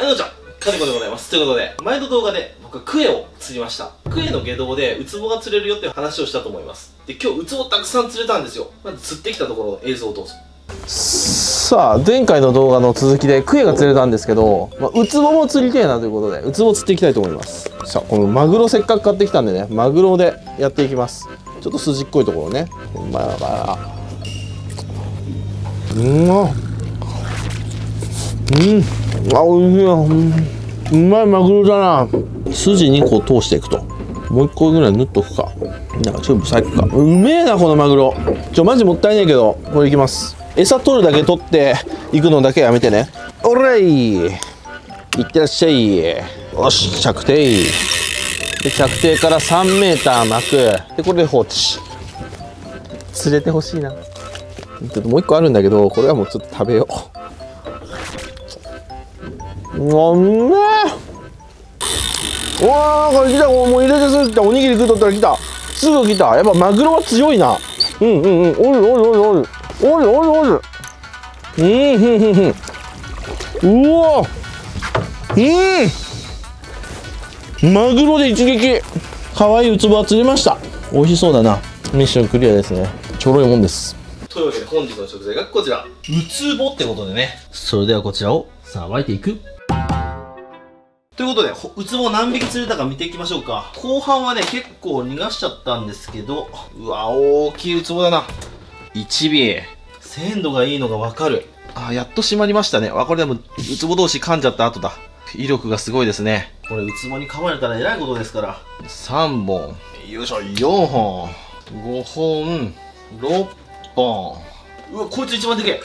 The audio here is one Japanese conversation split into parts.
どうも、金子でございます。ということで、前の動画で僕はクエを釣りました。クエの下道でウツボが釣れるよっていう話をしたと思います。で、今日ウツボたくさん釣れたんですよ。まず釣ってきたところの映像をどうぞ。さあ、前回の動画の続きでクエが釣れたんですけど、ウツボも釣りたいなということで、ウツボ釣っていきたいと思います。さあ、このマグロせっかく買ってきたんでね、マグロでやっていきます。ちょっと筋っこいところね。あ、おいしいな。うまいマグロだな。筋にこう通していくと。もう一個ぐらい縫っとくか。なんかちょっとブサイクか。うめえなこのマグロ。マジもったいないけど、これいきます。餌取るだけ取っていくのだけやめてね。おらい。いってらっしゃい。よし、着底。で、着底から3メーター巻く。で、これで放置。釣れてほしいな。ちょっともう一個あるんだけど、これはもうちょっと食べよう。うめえ。わあ、これ来た。もう入れてすぐ来た。おにぎり食うとったら来た。すぐ来た。やっぱマグロは強いな。おる。うわ。マグロで一撃。可愛いウツボは釣れました。美味しそうだな。ミッションクリアですね。ちょろいもんです。というわけで本日の食材がこちら。ウツボってことでね。それではこちらをさばいていく。ということで、ウツボ何匹釣れたか見ていきましょうか。後半はね、結構逃がしちゃったんですけど、うわ、大きいウツボだな。1尾。鮮度がいいのがわかる。あ、やっと締まりましたね。これでも、ウツボ同士噛んじゃった後だ。威力がすごいですね。これ、ウツボに噛まれたらえらいことですから。3本。よいしょ、4本。5本。6本。うわ、こいつ一番でけえ。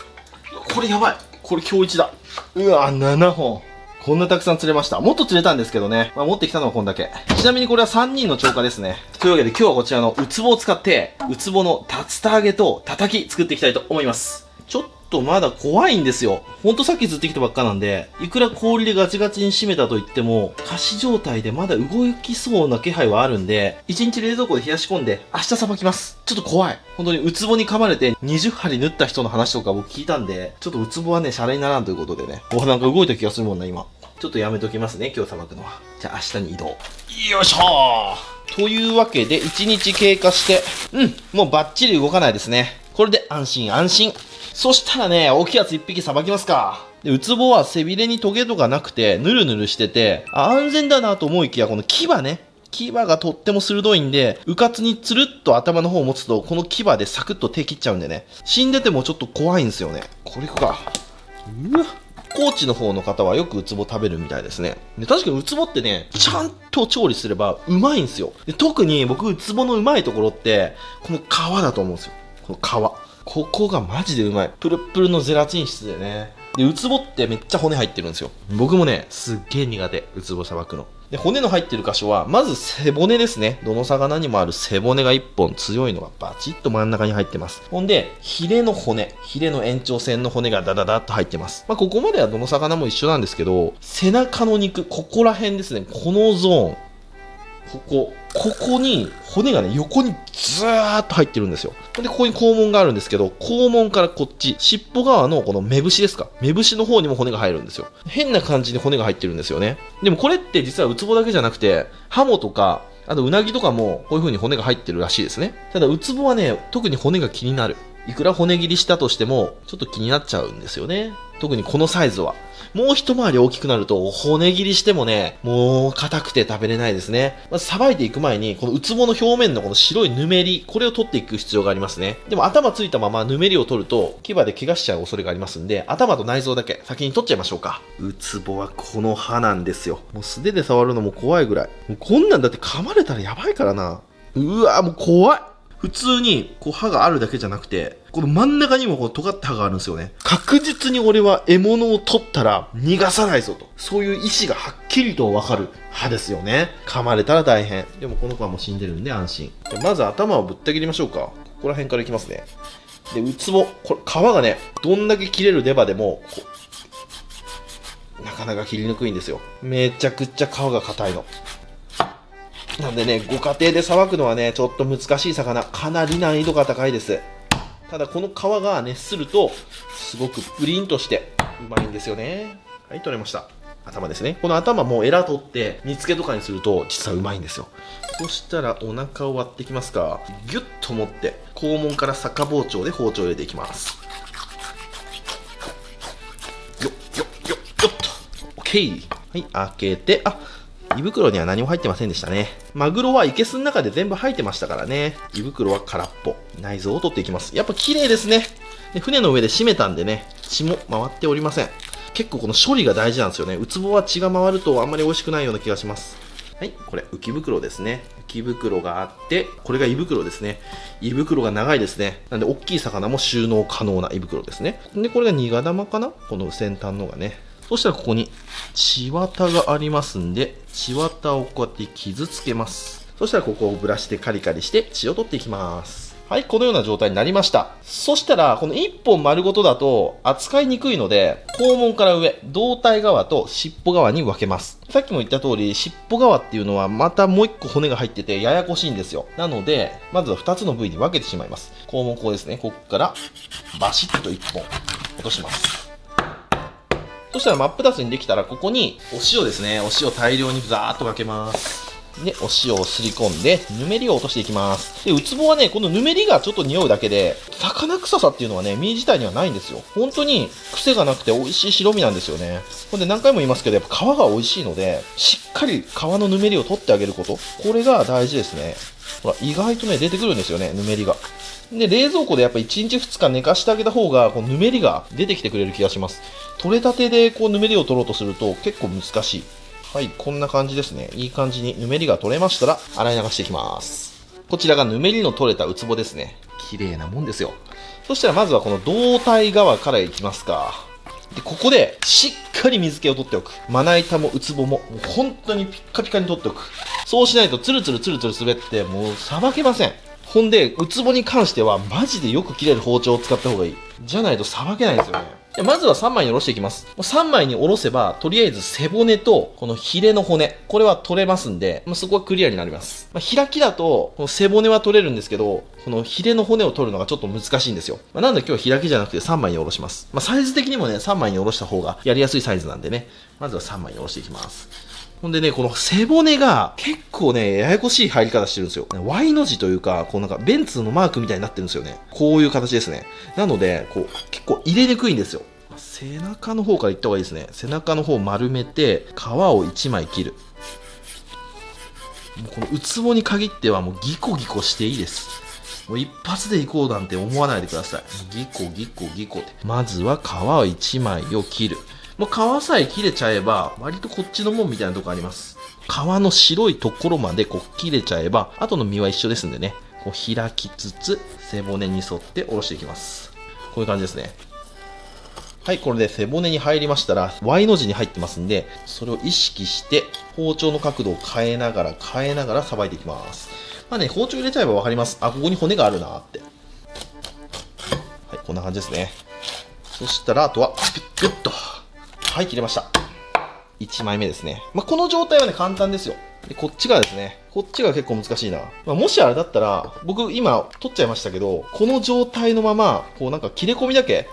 これやばい。これ今日一だ。うわ、7本。こんなたくさん釣れました。もっと釣れたんですけどね。持ってきたのはこんだけ。ちなみにこれは3人の超過ですね。というわけで今日はこちらのウツボを使って、ウツボの竜田揚げとたたき作っていきたいと思います。ちょっとまだ怖いんですよ。ほんとさっき釣ってきたばっかなんで、いくら氷でガチガチに締めたと言っても、仮死状態でまだ動きそうな気配はあるんで、1日冷蔵庫で冷やし込んで、明日さばきます。ちょっと怖い。本当にウツボに噛まれて20針縫った人の話とか僕聞いたんで、ちょっとウツボはね、シャレにならんということでね。なんか動いた気がするもんな、今。ちょっとやめときますね、今日さばくのは。じゃあ明日に移動。よいしょーというわけで、1日経過して、もうバッチリ動かないですね。これで安心安心。そしたらね、大きいやつ1匹さばきますか。で、ウツボは背びれにトゲとかなくて、ヌルヌルしてて、安全だなと思いきや、この牙ね。牙がとっても鋭いんで、うかつにつるっと頭の方を持つと、この牙でサクッと手切っちゃうんでね。死んでてもちょっと怖いんですよね。これいくか。うわ。高知の方の方はよくウツボ食べるみたいですね。で、確かにウツボってね、ちゃんと調理すればうまいんですよ。で、特に僕ウツボのうまいところって、この皮だと思うんですよ。この皮。ここがマジでうまい。プルップルのゼラチン質でね。で、ウツボってめっちゃ骨入ってるんですよ。僕もね、すっげえ苦手。ウツボさばくの。で、骨の入ってる箇所は、まず背骨ですね。どの魚にもある背骨が1本強いのがバチッと真ん中に入ってます。ほんで、ヒレの骨。ヒレの延長線の骨がダダダッと入ってます。ここまではどの魚も一緒なんですけど、背中の肉、ここら辺ですね。このゾーン。ここに骨がね、横にずーっと入ってるんですよ。で、ここに肛門があるんですけど、肛門からこっち、尻尾側のこの目節ですか。目節の方にも骨が入るんですよ。変な感じに骨が入ってるんですよね。でもこれって実はウツボだけじゃなくて、ハモとか、あとウナギとかもこういう風に骨が入ってるらしいですね。ただウツボはね、特に骨が気になる。いくら骨切りしたとしても、ちょっと気になっちゃうんですよね。特にこのサイズは。もう一回り大きくなると、骨切りしてもね、もう硬くて食べれないですね。まず、さばいていく前に、このウツボの表面のこの白いぬめり、これを取っていく必要がありますね。でも頭ついたままぬめりを取ると、牙で怪我しちゃう恐れがありますんで、頭と内臓だけ先に取っちゃいましょうか。ウツボはこの歯なんですよ。もう素手で触るのも怖いぐらい。もうこんなんだって噛まれたらやばいからな。うわ、もう怖い。普通にこう歯があるだけじゃなくて、この真ん中にもこう尖った歯があるんですよね。確実に俺は獲物を取ったら逃がさないぞと。そういう意志がはっきりとわかる歯ですよね。噛まれたら大変。でもこの子はもう死んでるんで安心。まず頭をぶった切りましょうか。ここら辺からいきますね。で、ウツボ。これ皮がね、どんだけ切れるレバーでも、なかなか切りにくいんですよ。めちゃくちゃ皮が硬いの。なんでね、ご家庭でさばくのはね、ちょっと難しい魚。かなり難易度が高いです。ただこの皮が熱すると、すごくプリンとしてうまいんですよね。はい、取れました。頭ですね。この頭もエラ取って煮付けとかにすると実はうまいんですよ。そしたらお腹を割っていきますか。ギュッと持って肛門から逆包丁で包丁を入れていきます。よっよっよっよっと OK。 はい、開けて、胃袋には何も入ってませんでしたね。マグロは生けすの中で全部入ってましたからね。胃袋は空っぽ。内臓を取っていきます。やっぱ綺麗ですね。で、船の上で締めたんでね、血も回っておりません。結構この処理が大事なんですよね。ウツボは血が回るとあんまり美味しくないような気がします。はい、これ浮き袋ですね。浮き袋があって、これが胃袋ですね。胃袋が長いですね。なんで大きい魚も収納可能な胃袋ですね。で、これがニガ玉かな、この先端のがね。そしたらここに血綿がありますんで、血綿をこうやって傷つけます。そしたらここをブラシでカリカリして血を取っていきます。はい、このような状態になりました。そしたら、この1本丸ごとだと扱いにくいので、肛門から上、胴体側と尻尾側に分けます。さっきも言った通り、尻尾側っていうのはまたもう1個骨が入っててややこしいんですよ。なので、まずは2つの部位に分けてしまいます。肛門ここですね。ここからバシッと1本落とします。そしたら真っ二つにできたら、ここにお塩ですね。お塩大量にザーッとかけます。で、お塩をすり込んで、ぬめりを落としていきます。で、ウツボはね、このぬめりがちょっと匂うだけで、魚臭さっていうのはね、身自体にはないんですよ。本当に癖がなくて美味しい白身なんですよね。ほんで何回も言いますけど、やっぱ皮が美味しいので、しっかり皮のぬめりを取ってあげること。これが大事ですね。ほら、意外とね、出てくるんですよね、ぬめりが。で、冷蔵庫でやっぱ1日2日寝かしてあげた方が、こうぬめりが出てきてくれる気がします。取れたてでこうぬめりを取ろうとすると結構難しい。はい、こんな感じですね。いい感じにぬめりが取れましたら、洗い流していきます。こちらがぬめりの取れたウツボですね。綺麗なもんですよ。そしたらまずはこの胴体側からいきますか。で、ここでしっかり水気を取っておく。まな板もウツボも、もう本当にピッカピカに取っておく。そうしないとツルツルツルツル滑って、もうさばけません。ほんで、ウツボに関してはマジでよく切れる包丁を使った方がいい。じゃないとさばけないんですよね。まずは3枚におろしていきます。3枚におろせば、とりあえず背骨とこのヒレの骨、これは取れますんで、そこはクリアになります。開きだと、この背骨は取れるんですけど、このヒレの骨を取るのがちょっと難しいんですよ。なんで今日は開きじゃなくて3枚におろします。サイズ的にもね、3枚におろした方がやりやすいサイズなんでね、まずは3枚におろしていきます。ほんでね、この背骨が結構ね、ややこしい入り方してるんですよ。Y の字というか、こうなんかベンツのマークみたいになってるんですよね。こういう形ですね。なので、こう結構入れにくいんですよ。背中の方からいった方がいいですね。背中の方を丸めて、皮を1枚切る。もうこのウツボに限ってはもうギコギコしていいです。もう一発でいこうなんて思わないでください。ギコギコギコって。まずは皮を1枚を切る。もう皮さえ切れちゃえば、割とこっちのもんみたいなとこあります。皮の白いところまでこう切れちゃえば、後の身は一緒ですんでね。こう開きつつ、背骨に沿って下ろしていきます。こういう感じですね。はい、これで背骨に入りましたら、Y の字に入ってますんで、それを意識して、包丁の角度を変えながらさばいていきます。包丁入れちゃえばわかります。ここに骨があるなーって。はい、こんな感じですね。そしたら、あとは、グッと。はい、切れました。1枚目ですね。この状態はね、簡単ですよ。で、こっちがですね、こっちが結構難しいな。もしあれだったら、僕今取っちゃいましたけど、この状態のまま、こうなんか切れ込みだけ、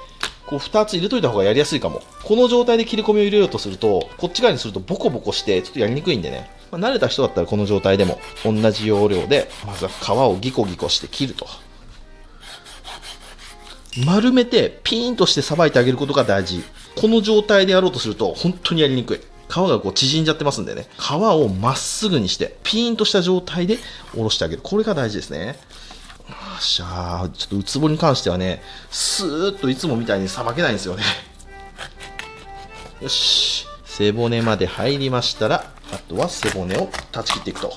こう2つ入れといた方がやりやすいかも。この状態で切れ込みを入れようとすると、こっち側にするとボコボコしてちょっとやりにくいんでね。慣れた人だったらこの状態でも同じ要領で、まずは皮をギコギコして切ると。丸めてピーンとしてさばいてあげることが大事。この状態でやろうとすると本当にやりにくい。皮がこう縮んじゃってますんでね。皮をまっすぐにして、ピーンとした状態でおろしてあげる。これが大事ですね。よっしゃー。ちょっとウツボに関してはね、スーッといつもみたいにさばけないんですよね。よし。背骨まで入りましたら、あとは背骨を断ち切っていくと。は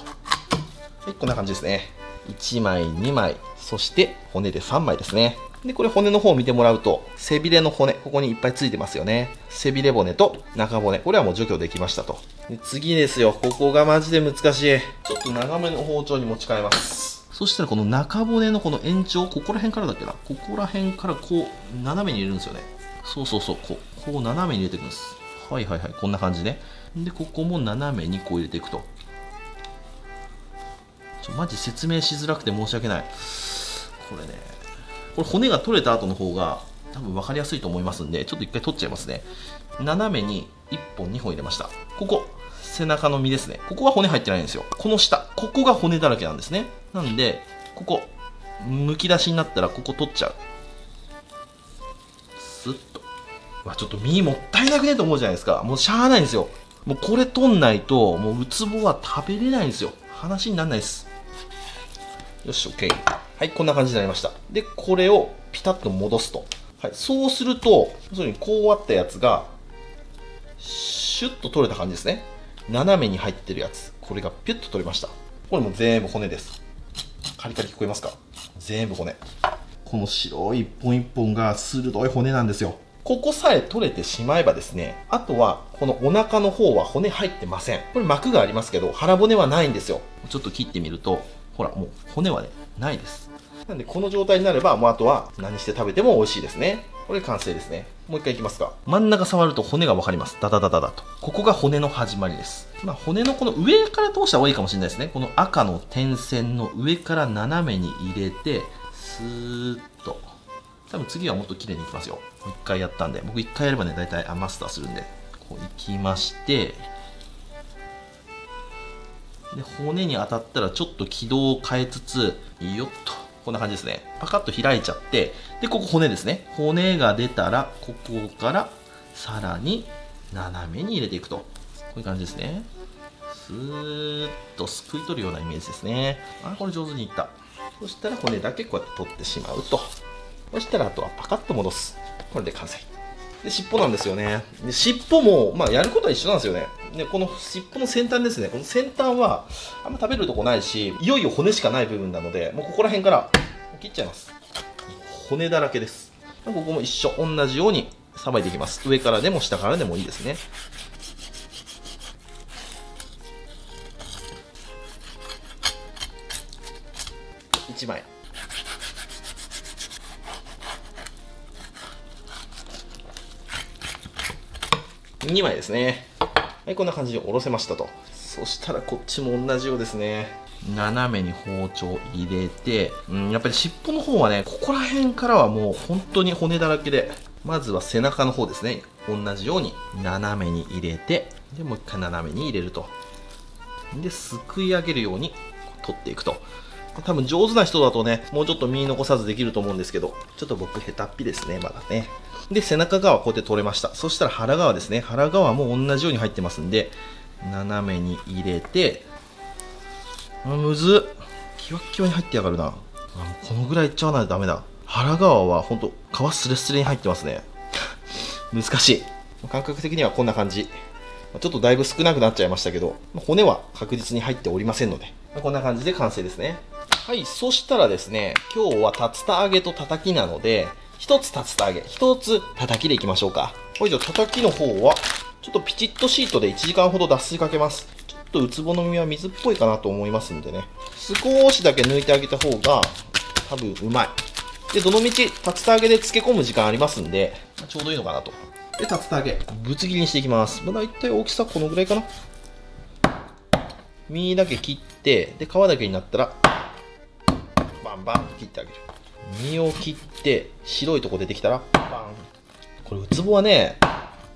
い、こんな感じですね。1枚、2枚、そして骨で3枚ですね。で、これ骨の方を見てもらうと、背びれの骨、ここにいっぱいついてますよね。背びれ骨と中骨、これはもう除去できましたと。で、次ですよ。ここがマジで難しい。ちょっと長めの包丁に持ち替えます。そしたらこの中骨のこの延長、ここら辺からだっけな。ここら辺からこう、斜めに入れるんですよね。そうそうそう、こう斜めに入れていくんです。はいはいはい、こんな感じね。で、ここも斜めにこう入れていくと。マジ説明しづらくて申し訳ない。これね、これ骨が取れた後の方が多分分かりやすいと思いますんで、ちょっと一回取っちゃいますね。斜めに1本2本入れました。ここ背中の身ですね。ここは骨入ってないんですよ。この下、ここが骨だらけなんですね。なんでここむき出しになったらここ取っちゃう。スッと。ちょっと身もったいなくねと思うじゃないですか。もうしゃあないんですよ。もうこれ取んないともうウツボは食べれないんですよ。話にならないです。よし OK。 はい、こんな感じになりました。でこれをピタッと戻すと、はい、そうすると要するにこうあったやつがシュッと取れた感じですね。斜めに入ってるやつ、これがピュッと取れました。これも全部骨です。カリカリ聞こえますか？全部骨。この白い一本一本が鋭い骨なんですよ。ここさえ取れてしまえばですね、あとはこのお腹の方は骨入ってません。これ膜がありますけど腹骨はないんですよ。ちょっと切ってみるとほらもう骨はねないです。なんでこの状態になればもうあとは何して食べても美味しいですね。これ完成ですね。もう一回いきますか。真ん中触ると骨が分かります。ダダダダダと。ここが骨の始まりです。骨のこの上から通した方がいいかもしれないですね。この赤の点線の上から斜めに入れてスーッと。多分次はもっと綺麗にいきますよ。もう一回やったんで、僕一回やればね大体マスターするんで、こういきまして、で骨に当たったらちょっと軌道を変えつつよっと、こんな感じですね。パカッと開いちゃって、でここ骨ですね。骨が出たらここからさらに斜めに入れていくと、こういう感じですね。スーッとすくい取るようなイメージですね。これ上手にいった。そしたら骨だけこうやって取ってしまうと。そしたらあとはパカッと戻す。これで完成。で尻尾なんですよね。で尻尾もやることは一緒なんですよね。でこの尻尾の先端ですね。この先端はあんま食べるとこないし、いよいよ骨しかない部分なので、もうここら辺から切っちゃいます。骨だらけです。ここも一緒、同じようにさばいていきます。上からでも下からでもいいですね。1枚。2枚ですね。はい、こんな感じでおろせましたと。そしたらこっちも同じようですね。斜めに包丁入れて、やっぱり尻尾の方はね、ここら辺からはもう本当に骨だらけで、まずは背中の方ですね。同じように斜めに入れて、でもう一回斜めに入れると。で、すくい上げるように取っていくと。多分上手な人だとね、もうちょっと身残さずできると思うんですけど、ちょっと僕下手っぴですね、まだね。で、背中側こうやって取れました。そしたら腹側ですね。腹側も同じように入ってますんで、斜めに入れて、むずっ。キワッキワに入ってやがるな。このぐらいいっちゃわないとダメだ。腹側はほんと皮スレスレに入ってますね。難しい。感覚的にはこんな感じ。ちょっとだいぶ少なくなっちゃいましたけど、骨は確実に入っておりませんので、こんな感じで完成ですね。はい、そしたらですね、今日は竜田揚げと叩きなので、一つ竜田揚げ、一つ叩きでいきましょうか。はい、じゃあ叩きの方は、ちょっとピチッとシートで1時間ほど脱水かけます。ちょっとウツボの身は水っぽいかなと思いますんでね、少しだけ抜いてあげた方が多分うまい。で、どのみち竜田揚げで漬け込む時間ありますんで、ちょうどいいのかなと。で、竜田揚げ、ぶつ切りにしていきます。だいたい大きさこのぐらいかな。身だけ切って、で、皮だけになったら、バンバンと切ってあげる。身を切って、白いとこ出てきたら、バン。これ、ウツボはね、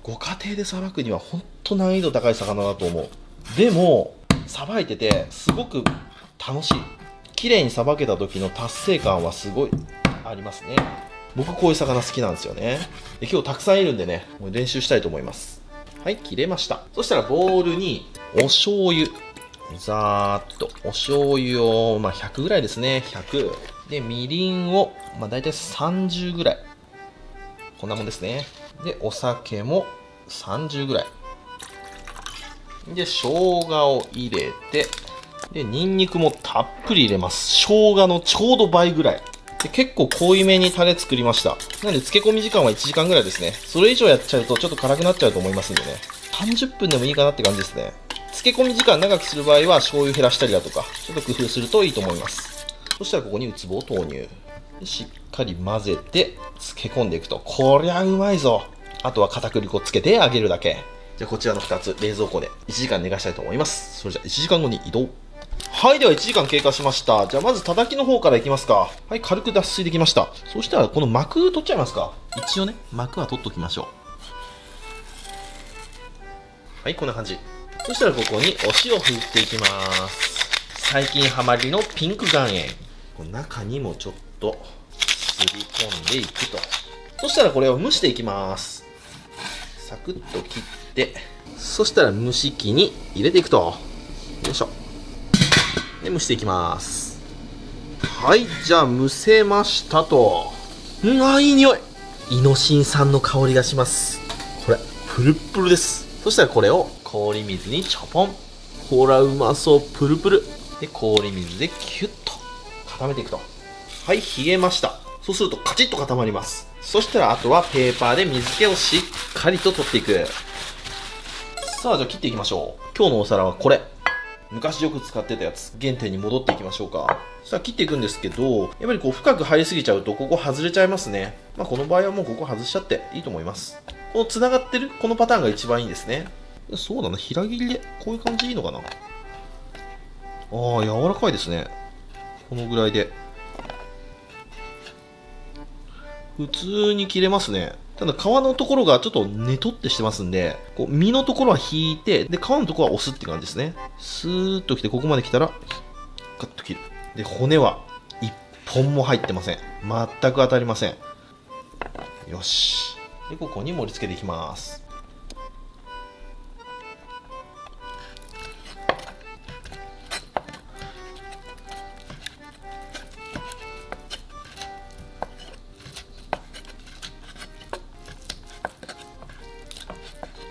ご家庭でさばくには本当難易度高い魚だと思う。でも、さばいてて、すごく楽しい。綺麗にさばけた時の達成感はすごいありますね。僕こういう魚好きなんですよね。で今日たくさんいるんでね、もう練習したいと思います。はい、切れました。そしたらボウルにお醤油。ざーっとお醤油を、100ぐらいですね。100でみりんを、だいたい30ぐらい、こんなもんですね。でお酒も30ぐらいで、生姜を入れて、でニンニクもたっぷり入れます。生姜のちょうど倍ぐらいで、結構濃いめにタレ作りました。なんで漬け込み時間は1時間ぐらいですね。それ以上やっちゃうとちょっと辛くなっちゃうと思いますんでね、30分でもいいかなって感じですね。漬け込み時間長くする場合は醤油減らしたりだとかちょっと工夫するといいと思います。そしたらここにウツボを投入で、しっかり混ぜて漬け込んでいくと、こりゃうまいぞ。あとは片栗粉つけて揚げるだけ。じゃあこちらの2つ冷蔵庫で1時間寝かしたいと思います。それじゃあ1時間後に移動。はい、では1時間経過しました。じゃあまず叩きの方からいきますか。はい、軽く脱水できました。そしたらこの膜取っちゃいますか。一応ね、膜は取っときましょう。はい、こんな感じ。そしたらここにお塩を振っていきます。最近ハマりのピンク岩塩。中にもちょっとすり込んでいくと。そしたらこれを蒸していきます。サクッと切って、そしたら蒸し器に入れていくと。よいしょ。で、蒸していきます。はい、じゃあ蒸せましたと。いい匂い。イノシン酸の香りがします。これ、プルップルです。そしたらこれを氷水にちょぽん。ほら、うまそう、プルプル。で、氷水でキュッと固めていくと。はい、冷えました。そうするとカチッと固まります。そしたらあとはペーパーで水気をしっかりと取っていく。さあ、じゃあ切っていきましょう。今日のお皿はこれ。昔よく使ってたやつ。原点に戻っていきましょうか。さあ、切っていくんですけど、やっぱりこう深く入りすぎちゃうとここ外れちゃいますね。この場合はもうここ外しちゃっていいと思います。この繋がってるこのパターンが一番いいですね。そうだな、平切りでこういう感じでいいのかな。柔らかいですね。このぐらいで普通に切れますね。ただ皮のところがちょっとねとってしてますんで、こう身のところは引いて、で皮のところは押すって感じですね。スーッときてここまで来たらカッと切る。で骨は1本も入ってません。全く当たりません。よし。でここに盛り付けていきます。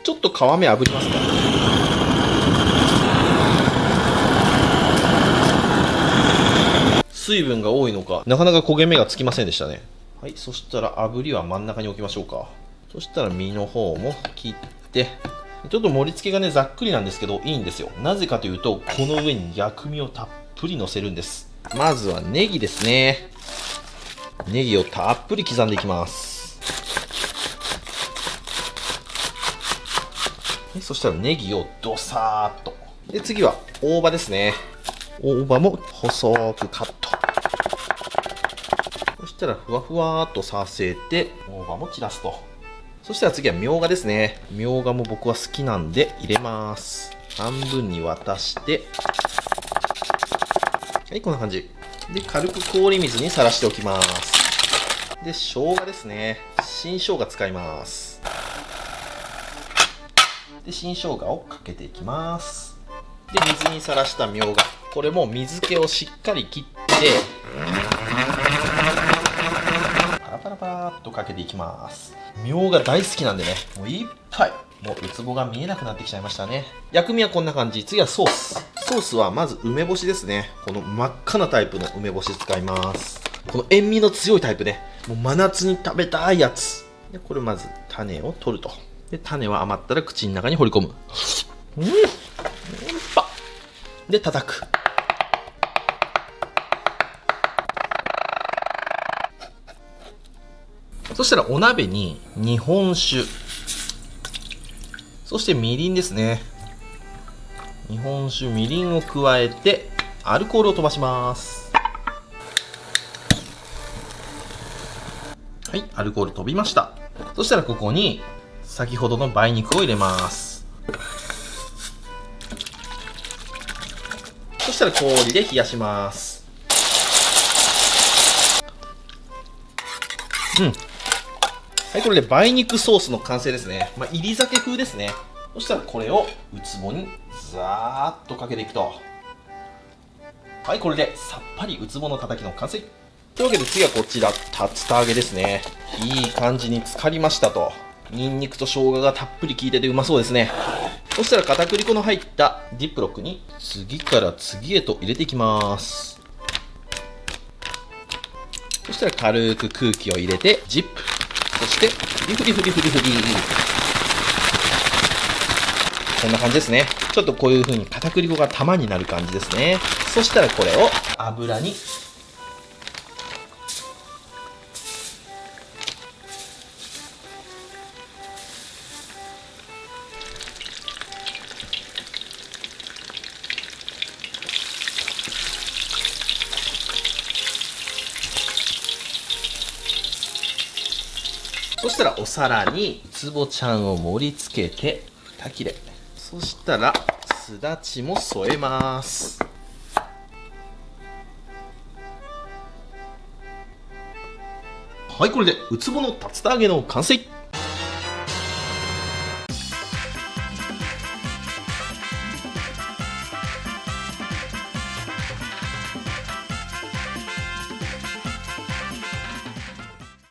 ちょっと皮目炙りますね。水分が多いのか、なかなか焦げ目がつきませんでしたね。はい、そしたら炙りは真ん中に置きましょうか。そしたら身の方も切って、ちょっと盛り付けがね、ざっくりなんですけど、いいんですよ。なぜかというと、この上に薬味をたっぷり乗せるんです。まずはネギですね。ネギをたっぷり刻んでいきます。そしたらネギをドサーッと。で、次は大葉ですね。大葉も細くカット。そしたらふわふわーっとさせて、大葉も散らすと。そしたら次はみょうがですね。みょうがも僕は好きなんで入れます。半分に渡して、はい、こんな感じ。で、軽く氷水にさらしておきます。で、生姜ですね。新生姜使います。で、新生姜をかけていきます。で、水にさらしたみょうが。これも水気をしっかり切って、パラパラパラっとかけていきます。みょうが大好きなんでね、もういっぱい。もうウツボが見えなくなってきちゃいましたね。薬味はこんな感じ。次はソース。ソースはまず梅干しですね。この真っ赤なタイプの梅干し使います。この塩味の強いタイプね。もう真夏に食べたいやつ。で、これまず種を取ると。で、種は余ったら口の中に放り込む。で、叩く。そしたらお鍋に日本酒。そしてみりんですね。日本酒、みりんを加えて、アルコールを飛ばします。はい、アルコール飛びました。そしたらここに、先ほどの梅肉を入れます。そしたら氷で冷やします。はい、これで梅肉ソースの完成ですね。入り酒風ですね。そしたらこれをウツボにザーッとかけていくと。はい、これでさっぱりウツボのたたきの完成。というわけで次はこちら、竜田揚げですね。いい感じに浸かりましたと。ニンニクと生姜がたっぷり効いててうまそうですね。そしたら片栗粉の入ったジップロックに次から次へと入れていきます。そしたら軽く空気を入れてジップ。そしてフリフリフリフリフリ。こんな感じですね。ちょっとこういう風に片栗粉が玉になる感じですね。そしたらこれを油にそしたらお皿にウツボちゃんを盛り付けて2切れ。そそしたらすだちも添えます。はい、これでウツボの竜田揚げの完成。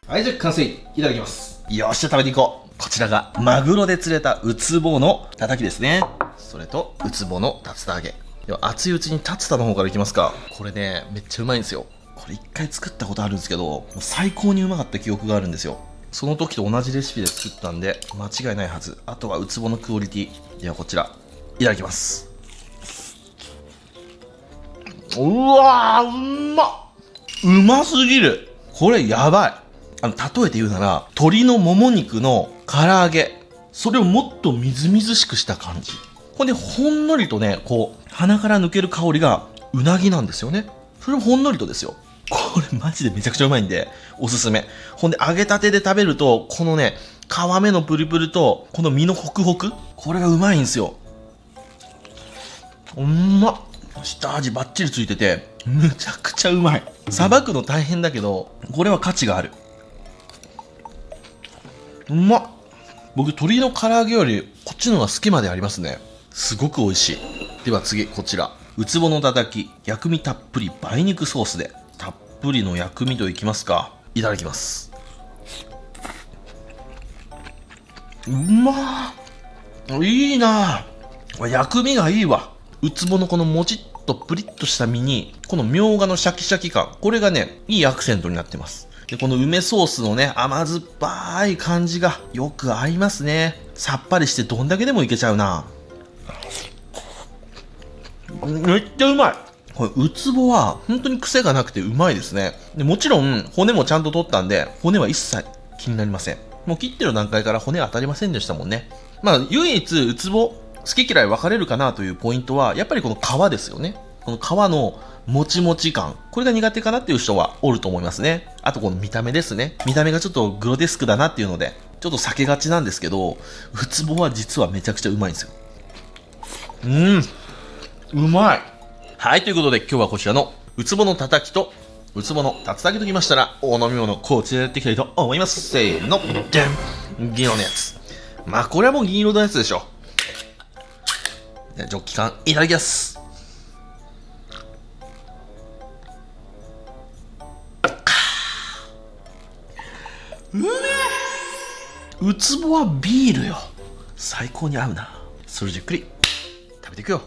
はい、じゃあ完成いただきます。よっしゃ、食べていこう。こちらがマグロで釣れたウツボのたたきですね。それとウツボの竜田揚げ。では熱いうちに竜田の方からいきますか。これね、めっちゃうまいんですよ。これ一回作ったことあるんですけど、もう最高にうまかった記憶があるんですよ。その時と同じレシピで作ったんで間違いないはず。あとはウツボのクオリティ。ではこちらいただきます。うわー、うますぎる。これやばい。例えて言うなら、鶏のもも肉の唐揚げ。それをもっとみずみずしくした感じ。ほんで、ほんのりとね、こう、鼻から抜ける香りがうなぎなんですよね。それもほんのりとですよ。これマジでめちゃくちゃうまいんで、おすすめ。ほんで、揚げたてで食べると、このね、皮目のプルプルと、この身のホクホク。これがうまいんですよ。下味バッチリついてて、むちゃくちゃうまい。さばくの大変だけど、これは価値がある。僕、鶏の唐揚げよりこっちの方が好きまでありますね。すごく美味しい。では次、こちら。ウツボのたたき、薬味たっぷり梅肉ソースで。たっぷりの薬味といきますか。いただきます。いいなぁ。薬味がいいわ。ウツボのこのもちっとプリッとした身に、このみょうがのシャキシャキ感。これがね、いいアクセントになってます。で、この梅ソースのね、甘酸っぱい感じがよく合いますね。さっぱりしてどんだけでもいけちゃうな。めっちゃうまい。これ、ウツボは本当に癖がなくてうまいですね。でもちろん、骨もちゃんと取ったんで、骨は一切気になりません。もう切ってる段階から骨は当たりませんでしたもんね。唯一、ウツボ、好き嫌い分かれるかなというポイントは、やっぱりこの皮ですよね。この皮のもちもち感。これが苦手かなっていう人はおると思いますね。あとこの見た目ですね。見た目がちょっとグロテスクだなっていうので、ちょっと避けがちなんですけど、ウツボは実はめちゃくちゃうまいんですよ。うまい。はい、ということで今日はこちらのウツボのたたきとウツボの竜田揚げときましたら、お飲み物こちらやっていきたいと思います。せーの、でん、銀色のやつ。これはもう銀色のやつでしょ。じゃあジョッキ缶いただきます。ウツボはビールよ。最高に合うな。それじっくり食べていくよ。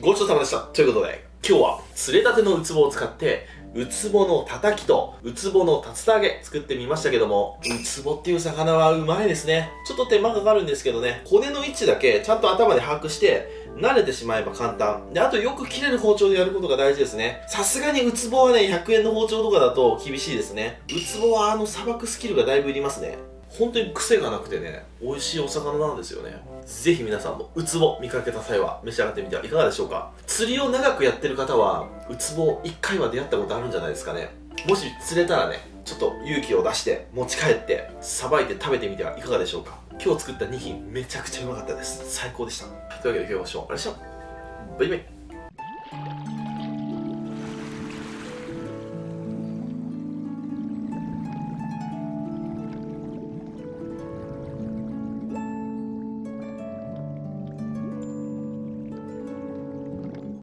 ごちそうさまでした。ということで今日は釣れたてのウツボを使ってウツボのたたきとウツボの竜田揚げ作ってみましたけども、ウツボっていう魚はうまいですね。ちょっと手間かかるんですけどね、骨の位置だけちゃんと頭で把握して慣れてしまえば簡単で、あとよく切れる包丁でやることが大事ですね。さすがにウツボはね、100円の包丁とかだと厳しいですね。ウツボはさばくスキルがだいぶいりますね。本当に癖がなくてね、美味しいお魚なんですよね。ぜひ皆さんもウツボ見かけた際は召し上がってみてはいかがでしょうか。釣りを長くやってる方はウツボ1回は出会ったことあるんじゃないですかね。もし釣れたらね、ちょっと勇気を出して持ち帰ってさばいて食べてみてはいかがでしょうか。今日作った2品めちゃくちゃうまかったです。最高でした。というわけで今日もご視聴ありがとうございました。バイバイ。